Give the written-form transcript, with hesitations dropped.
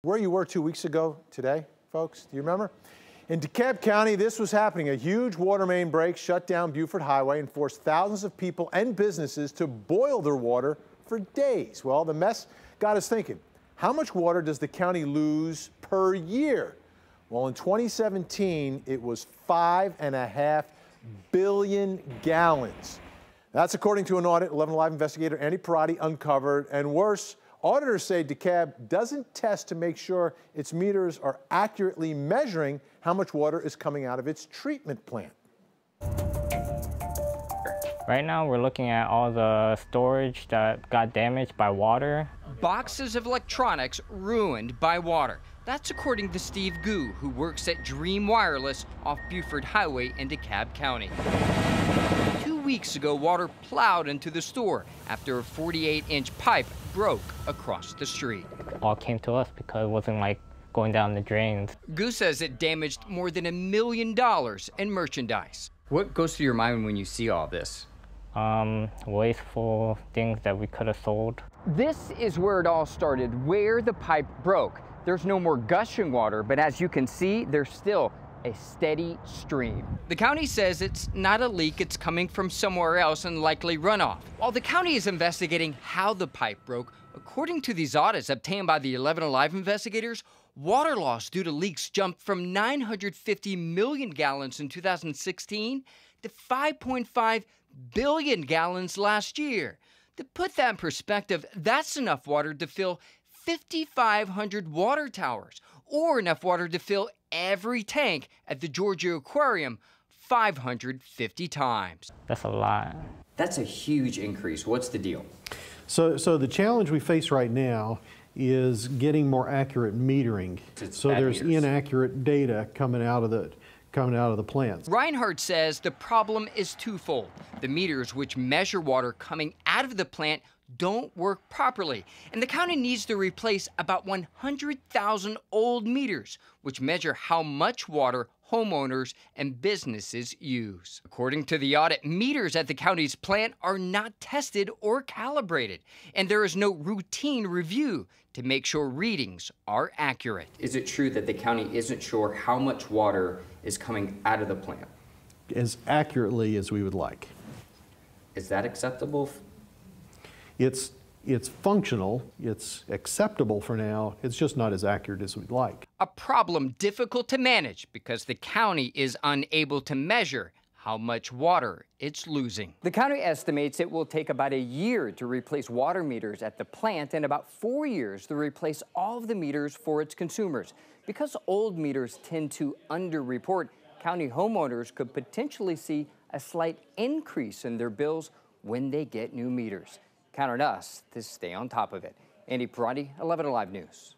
Where you were 2 weeks ago today, folks, do you remember? In DeKalb County, this was happening. A huge water main break shut down Buford Highway and forced thousands of people and businesses to boil their water for days. Well, the mess got us thinking, how much water does the county lose per year? Well, in 2017, it was 5.5 billion gallons. That's according to an audit 11 Alive investigator Andy Parati uncovered. And worse, auditors say DeKalb doesn't test to make sure its meters are accurately measuring how much water is coming out of its treatment plant. Right now, we're looking at all the storage that got damaged by water. Boxes of electronics ruined by water. That's according to Steve Gu, who works at Dream Wireless off Buford Highway in DeKalb County. 2 weeks ago, water plowed into the store after a 48-inch pipe broke across the street. All came to us because it wasn't like going down the drains. Gu says it damaged more than $1 million in merchandise. What goes through your mind when you see all this? Wasteful things that we could have sold. This is where it all started, where the pipe broke. There's no more gushing water, but as you can see, there's still a steady stream. The county says it's not a leak, it's coming from somewhere else and likely runoff. While the county is investigating how the pipe broke, according to these audits obtained by the 11 Alive investigators, water loss due to leaks jumped from 950 million gallons in 2016 to 5.5 billion gallons last year. To put that in perspective, that's enough water to fill 5,500 water towers, or enough water to fill every tank at the Georgia Aquarium 550 times. That's a lot. That's a huge increase. What's the deal? So the challenge we face right now is getting more accurate metering. So there's inaccurate data coming out of the plants. Reinhardt says the problem is twofold. The meters which measure water coming out of the plant don't work properly, and the county needs to replace about 100,000 old meters, which measure how much water homeowners and businesses use. According to the audit, meters at the county's plant are not tested or calibrated, and there is no routine review to make sure readings are accurate. Is it true that the county isn't sure how much water is coming out of the plant? As accurately as we would like. Is that acceptable? It's functional, it's acceptable for now, it's just not as accurate as we'd like. A problem difficult to manage because the county is unable to measure how much water it's losing. The county estimates it will take about a year to replace water meters at the plant and about 4 years to replace all of the meters for its consumers. Because old meters tend to underreport, county homeowners could potentially see a slight increase in their bills when they get new meters. Count on us to stay on top of it. Andy Parati, 11 Alive News.